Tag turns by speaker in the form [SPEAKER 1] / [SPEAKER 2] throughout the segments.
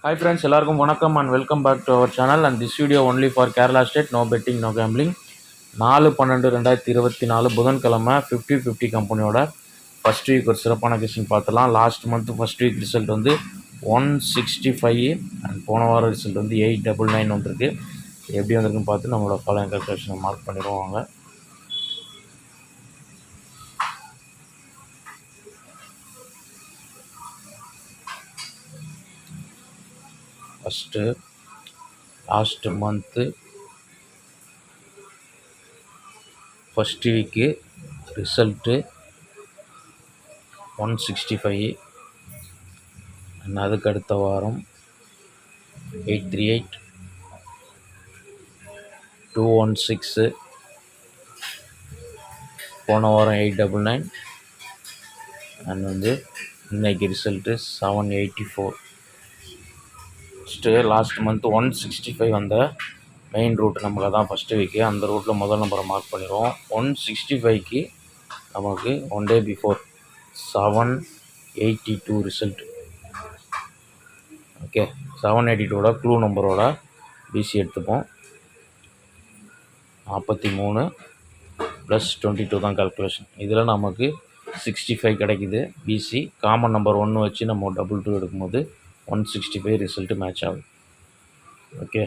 [SPEAKER 1] Hi friends, எல்லாருக்கும் வணக்கம் and welcome back to our channel and this video only for Kerala State, no betting, no gambling. 4/12/2024 புதன்கிழமை 50-50 கம்பெனியோட first week ஒரு சிறப்பான question பார்த்தலாம். Last month first week result வந்து 165 and போன வாரம் ரிசல்ட் வந்து 899 வந்திருக்கு. எப்படி வந்திருக்குன்னு பார்த்து நம்மளோட ஃபாலோயிங் கால்குலேஷனை மார்க் பண்ணிடுவாங்க. First last month first week result 165 and அதுக்கு அடுத்த வாரம் 838, 216, போன வாரம் 899 அண்ட் வந்து இன்னைக்கு ரிசல்ட்டு 784. ஃபஸ்ட்டு லாஸ்ட் மந்த் 165 வந்த மெயின் ரூட் நமக்கு தான் ஃபஸ்ட்டு வீக்கு. அந்த ரூட்டில் முதல் நம்பரை மார்க் பண்ணிடுவோம். 165க்கு நமக்கு one day before 782 result. Okay, 782ஓட க்ளூ நம்பரோட பிசி எடுத்துப்போம். 43 + 22 தான் கால்குலேஷன். இதில் நமக்கு 65 கிடைக்குது பிசி. காமன் நம்பர் 1 வச்சு நம்ம 22 எடுக்கும்போது 165 ரிசல்ட்டு மேட்ச் ஆகுது. ஓகே,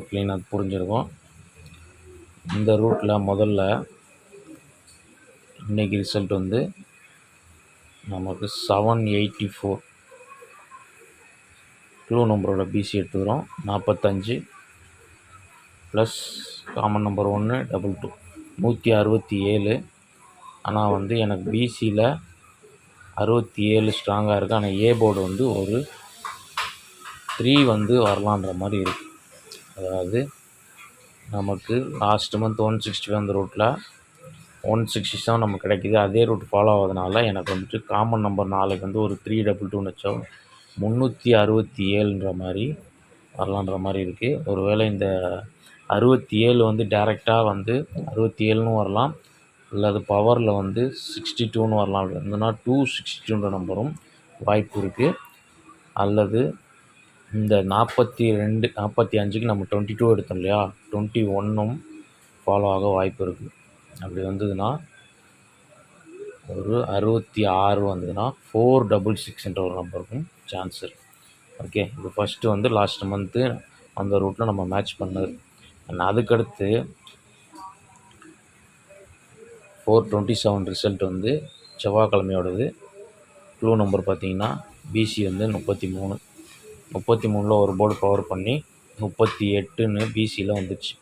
[SPEAKER 1] க்ளீனாக புரிஞ்சிருக்கும். இந்த ரூட்டில் முதல்ல இன்றைக்கி ரிசல்ட் வந்து நமக்கு 784 க்ளூ நம்பரோட பிசி எடுத்துக்கிறோம். 45 ப்ளஸ் காமன் நம்பர் 1 22 167. ஆனால் வந்து எனக்கு பிசியில் 67 ஸ்ட்ராங்காக இருக்குது. ஆனால் ஏ போர்டு வந்து ஒரு 3 வந்து வரலான்ற மாதிரி இருக்குது. அதாவது நமக்கு லாஸ்ட் மந்த் 160 அந்த ரூட்டில் 167 நமக்கு கிடைக்கிது. அதே ரூட் ஃபாலோ ஆகுதுனால எனக்கு வந்துட்டு காமன் நம்பர் 4க்கு வந்து ஒரு 322 வச்சோம் 367ன்ற மாதிரி வரலான்ற மாதிரி இருக்குது. ஒருவேளை இந்த 67 வந்து டேரெக்டாக வந்து 67ன்னு வரலாம், இல்லை அது பவரில் வந்து 62ன்னு வரலாம். இருந்ததுன்னா 262ன்ற நம்பரும் வாய்ப்பு இருக்குது. அல்லது இந்த 42 45க்கு நம்ம 22 எடுத்தோம் இல்லையா, 21ம் ஃபாலோ ஆக வாய்ப்பு இருக்குது. அப்படி வந்ததுன்னா ஒரு 66 வந்ததுன்னா 466ன்ற ஒரு நம்பருக்கும் சான்ஸ் இருக்குது. ஓகே, இது ஃபஸ்ட்டு வந்து லாஸ்ட் மந்த்து அந்த ரூட்டில் நம்ம மேட்ச் பண்ணது. அதுக்கடுத்து 427 ரிசல்ட் வந்து செவ்வாய்க்கிழமையோடது. க்ளூ நம்பர் பார்த்திங்கன்னா பிசி வந்து 33 ஒரு போர்டு பவர் பண்ணி 38ன்னு பிசியில் வந்துச்சு.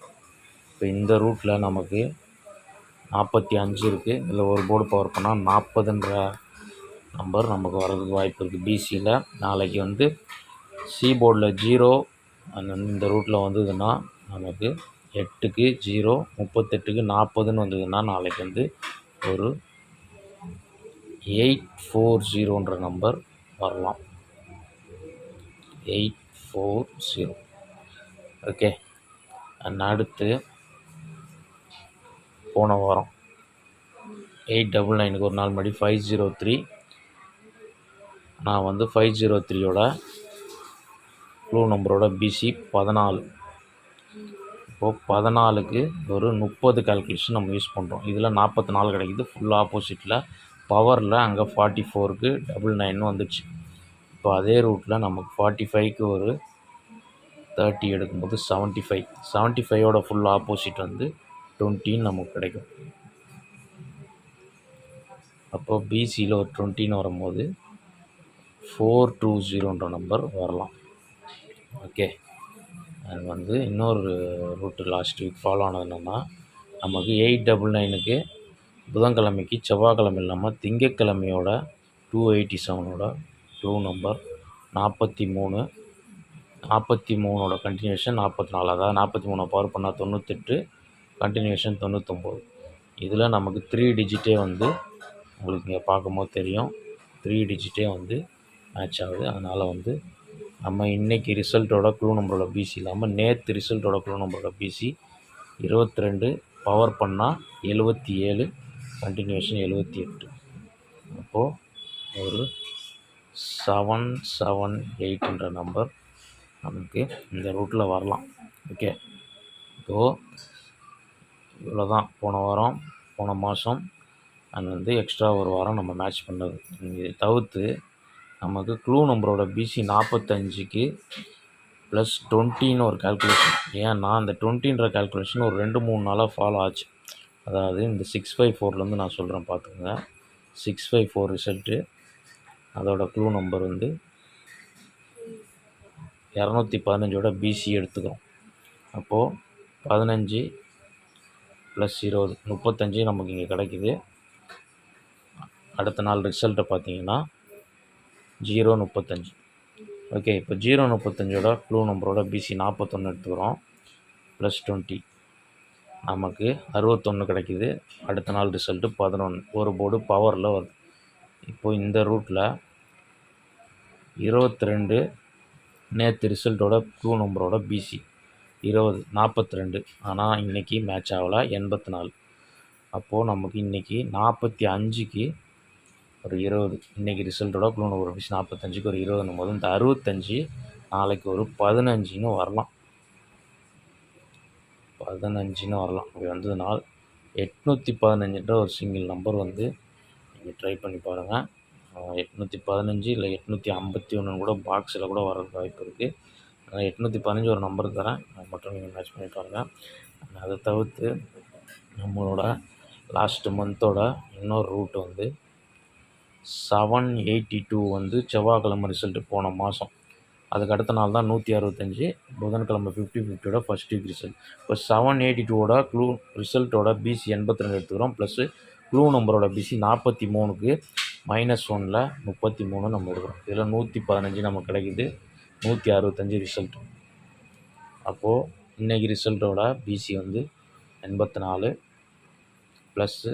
[SPEAKER 1] இப்போ இந்த ரூட்டில் நமக்கு 45 இருக்குது. இதில் ஒரு போர்டு பவர் பண்ணால் 40ன்ற நம்பர் நமக்கு வர்றதுக்கு வாய்ப்பு இருக்குது பிசியில். நாளைக்கு வந்து சி போர்டில் 0 அந்த வந்து இந்த ரூட்டில் வந்ததுன்னா நமக்கு 8க்கு 0, 38க்கு 40ன்னு வந்ததுன்னா நாளைக்கு வந்து ஒரு 840ன்ற நம்பர் வரலாம். 840. ஓகே, அண்ட் அடுத்து போன வாரம் 899க்கு ஒரு நாள் முன்னாடி 503. நான் வந்து 503யோட க்ளூ நம்பரோட பிசி 14. இப்போது 14க்கு ஒரு 30 கால்குலேஷன் நம்ம யூஸ் பண்ணுறோம். இதில் 44 கிடைக்குது. ஃபுல் ஆப்போசிட்டில் பவரில் அங்கே 44க்கு 99 வந்துடுச்சு. இப்போ அதே ரூட்டில் நமக்கு 45க்கு ஒரு 30 எடுக்கும்போது 75ஓட ஃபுல் ஆப்போசிட் வந்து 20ன்னு நமக்கு கிடைக்கும். அப்போது பிசியில் ஒரு 20ன்னு வரும்போது 420ன்ற நம்பர் வரலாம். ஓகே, அது வந்து இன்னொரு ரூட்டு லாஸ்ட் வீக் ஃபாலோ ஆனது என்னென்னா நமக்கு 899க்கு புதன்கிழமைக்கு செவ்வாய்க்கிழமை இல்லாமல் திங்கக்கிழமையோட 287ஓட க்ளூ நம்பர் 43. 43ஓட கண்டினியூஷன் 44. அதாவது 43 பவர் பண்ணால் 98, கண்டினியூஷன் 99. இதில் நமக்கு 3 டிஜிட்டே வந்து உங்களுக்கு இங்கே பார்க்கும்போது தெரியும், 3 டிஜிட்டே வந்து மேட்ச் ஆகுது. அதனால் வந்து நம்ம இன்றைக்கி ரிசல்ட்டோட க்ளூ நம்பரோட பிசி இல்லாமல் நேற்று ரிசல்ட்டோட க்ளூ நம்பரோட பிசி 22, பவர் பண்ணால் 77, கண்டினியூஷன் 78. அப்போது ஒரு 778 நம்பர் நமக்கு இந்த ரூட்டில் வரலாம். ஓகே, இவ்வளோ தான் போன மாதம் அண்ட் எக்ஸ்ட்ரா ஒரு வாரம் நம்ம மேட்ச் பண்ணது. இது தவிர்த்து நமக்கு க்ளூ நம்பரோட பிசி 45க்கு ப்ளஸ் 20ன்னு ஒரு கால்குலேஷன். ஏன்னா அந்த 20ன்ற கால்குலேஷன் ஒரு 2-3 நாளாக ஃபாலோ ஆச்சு. அதாவது இந்த 654லேருந்து நான் சொல்கிறேன் பார்த்துக்கோங்க. 654 ரிசல்ட்டு, அதோட க்ளூ நம்பர் 215ஓட பிசி எடுத்துக்கிறோம். அப்போது 15 ப்ளஸ் 20 35 நமக்கு இங்கே கிடைக்குது. அடுத்த நாள் ரிசல்ட்டை பார்த்தீங்கன்னா 035. ஓகே, இப்போ 035ஓட க்ளூ நம்பரோட பிசி 41 எடுத்துக்கிறோம். ப்ளஸ் 20 நமக்கு 61 கிடைக்கிது. அடுத்த நாள் ரிசல்ட்டு 11. ஒரு போர்டு பவரில் வருது. இப்போது இந்த ரூட்டில் 22 நேற்று ரிசல்ட்டோட க்ளூ நம்பரோட பிசி 42. ஆனால் இன்றைக்கி மேட்ச் ஆகலை, 84. அப்போது நமக்கு இன்றைக்கி 45க்கு ஒரு 20, இன்றைக்கி ரிசல்ட்டோட க்ளூ நம்பரோட பிசி 45க்கு ஒரு 20 போது இந்த 65 நாளைக்கு ஒரு 15ன்னு வரலாம். 15ன்னு வரலாம். அப்படி வந்ததுனால் 815ன்ற ஒரு சிங்கிள் நம்பர் நீங்கள் ட்ரை பண்ணி பாருங்கள். 815 இல்லை 851 கூட பாக்ஸில் கூட வர்றதுக்கு வாய்ப்பு இருக்குது. அதனால் 815 ஒரு நம்பர் தரேன், அது மட்டும் நீங்கள் மேட்ச் பண்ணி பாருங்கள். அதை தவிர்த்து நம்மளோட லாஸ்ட்டு மந்தோட இன்னொரு ரூட் 782 செவ்வாய்க்கிழமை ரிசல்ட்டு போன மாதம். அதுக்கு அடுத்த நாள் தான் 165, புதன்கிழமை 50-50ஓட ஃபஸ்ட் வீக் ரிசல்ட். இப்போ 782ஓட க்ளூ ரிசல்ட்டோட பிசி 82 எடுத்துக்கிறோம். ப்ளஸ்ஸு க்ளூ நம்பரோட பிசி 43க்கு -1ல் 33 நம்ம எடுக்கிறோம். இதில் 115 நமக்கு கிடைக்குது. 165 ரிசல்ட். அப்போது இன்றைக்கி ரிசல்ட்டோட பிசி 84 ப்ளஸ்ஸு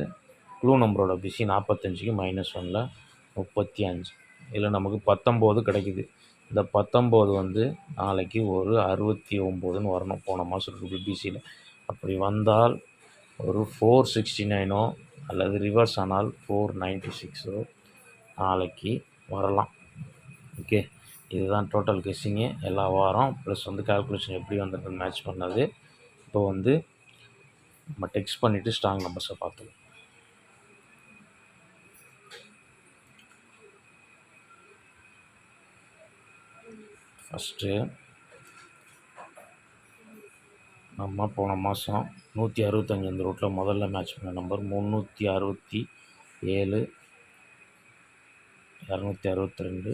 [SPEAKER 1] க்ளூ நம்பரோட பிசி 45க்கு -1ல் 35. இதில் நமக்கு 19 கிடைக்குது. இந்த 19 நாளைக்கு ஒரு 69ன்னு வரணும் போன மாதத்துக்கு பிசியில். அப்படி வந்தால் ஒரு 469ஓ அல்லது ரிவர்ஸ் ஆனால் 496ஓ நாளைக்கு வரலாம். ஓகே, இதுதான் டோட்டல் கெஸ்ஸிங்கு எல்லா வாரம். ப்ளஸ் கால்குலேஷன் எப்படி வந்திருக்கு மேட்ச் பண்ணது. இப்போ நம்ம டெக்ஸ்ட் பண்ணிவிட்டு ஸ்ட்ராங் நம்பர்ஸை பார்த்துக்கலாம். ஃபஸ்ட்டு நம்ம போன மாதம் 165 இந்த ரூட்டில் முதல்ல மேட்ச் பண்ண நம்பர் 367, 262,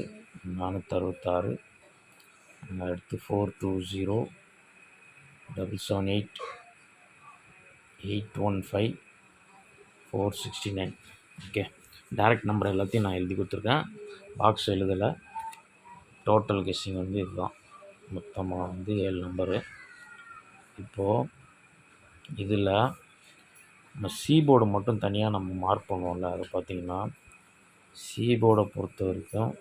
[SPEAKER 1] 466, அடுத்து 420, 778, 815, 469. ஓகே, டேரக்ட் நம்பர் எல்லாத்தையும் நான் எழுதி கொடுத்துருக்கேன், பாக்ஸ் எழுதலை. டோட்டல் கெஸ்ஸிங் இதுதான். மொத்தமாக 7 நம்பரு. இப்போது இதில் நம்ம சீபோர்டு மட்டும் தனியாக நம்ம மார்க் பண்ணுவோம்ல, அதை பார்த்திங்கன்னா சீபோர்டை பொறுத்த வரைக்கும்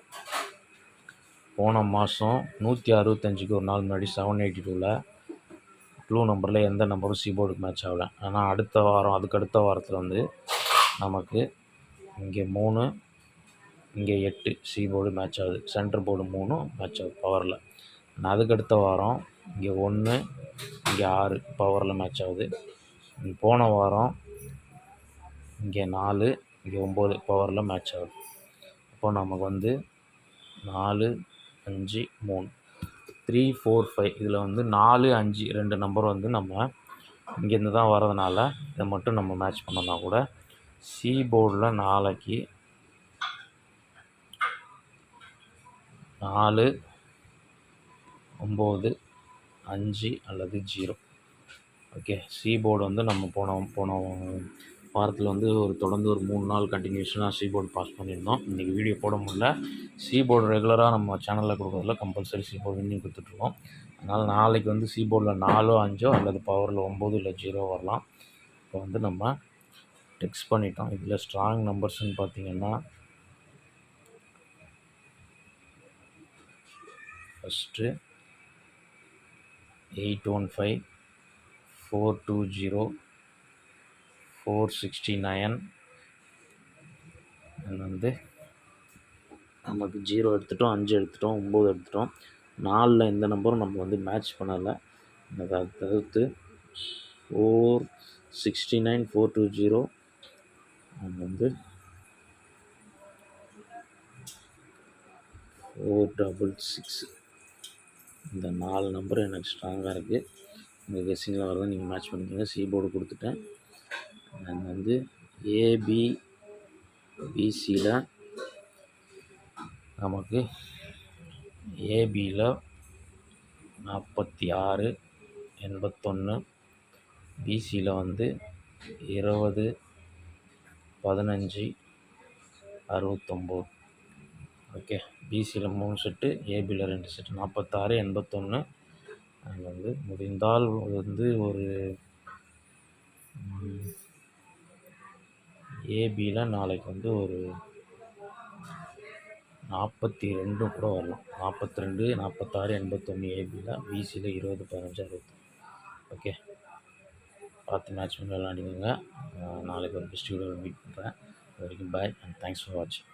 [SPEAKER 1] போன மாதம் 165க்கு ஒரு நாள் முன்னாடி 782ல் க்ளூ நம்பரில் எந்த நம்பரும் சீபோர்டுக்கு மேட்ச் ஆகலை. ஆனால் அதுக்கு அடுத்த வாரத்தில் நமக்கு இங்கே 3, இங்கே 8 சீபோர்டு மேட்ச் ஆகுது. சென்டர் போர்டு 3 மேட்ச் ஆகுது பவரில். அதுக்கடுத்த வாரம் இங்கே 1, இங்கே 6 பவரில் மேட்ச் ஆகுது. போன வாரம் இங்கே 4, இங்கே 9 பவரில் மேட்ச் ஆகுது. அப்போ நமக்கு 4, 5, 3, 3, 4, 5 இதில் 4, 5 2 நம்பர் நம்ம இங்கேருந்து தான் வரதுனால இதை மட்டும் நம்ம மேட்ச் பண்ணோன்னா கூட சீபோர்டில் நாளைக்கு 4, 9, 5 அல்லது 0. ஓகே, சீபோர்டு நம்ம போன வாரத்தில் ஒரு தொடர்ந்து ஒரு 3 நாள் கண்டினியூஷனாக சீபோர்டு பாஸ் பண்ணியிருந்தோம். இன்றைக்கி வீடியோ போட முடியல. சீபோர்டு ரெகுலராக நம்ம சேனலில் கொடுக்குறதுல கம்பல்சரி சீபோர்டு வின்னிங் கொடுத்துட்ருக்கோம். அதனால் நாளைக்கு சீபோர்டில் 4, 5 அல்லது பவரில் 9 இல்லை 0 வரலாம். இப்போ நம்ம டெக்ஸ்ட் பண்ணிட்டோம். இதில் ஸ்ட்ராங் நம்பர்ஸ்ன்னு பார்த்திங்கன்னா ஃபஸ்ட்டு 815, 420, 469 and நமக்கு 0 எடுத்துட்டோம், 5 எடுத்துட்டோம், 9 எடுத்துட்டோம். 4ல் எந்த நம்பரும் நம்ம வந்து மேட்ச் பண்ணலை. அதை தவிர்த்து 469 420 நம்ம வந்து 466 இந்த 4 நம்பரும் எனக்கு ஸ்ட்ராங்காக இருக்குது. உங்கள் கெஸ்ஸிங்கில் வரதை நீங்கள் மேட்ச் பண்ணிக்கோங்க. சி போர்டு கொடுத்துட்டேன். நான் வந்து பிசியில் நமக்கு ஏபியில் 46 81, பிசியில் வந்து 20 15 69. ஓகே, பிசியில் 3 செட்டு, ஏபியில் 2 செட்டு, 46 81. அது வந்து முடிந்தால் வந்து ஒரு ஏபியில் நாளைக்கு வந்து ஒரு 42 கூட வரலாம். 42 46 81 ஏபியில், பிசியில் 20 15 60. ஓகே, பார்த்து மேட்ச் பண்ணி விளாண்டுக்கோங்க. நாளைக்கு ஒரு பெஸ்ட் வீடியோவில் மீட் பண்ணுறேன். அது வரைக்கும் பாய் அண்ட் தேங்க்ஸ் ஃபார் வாட்சிங்.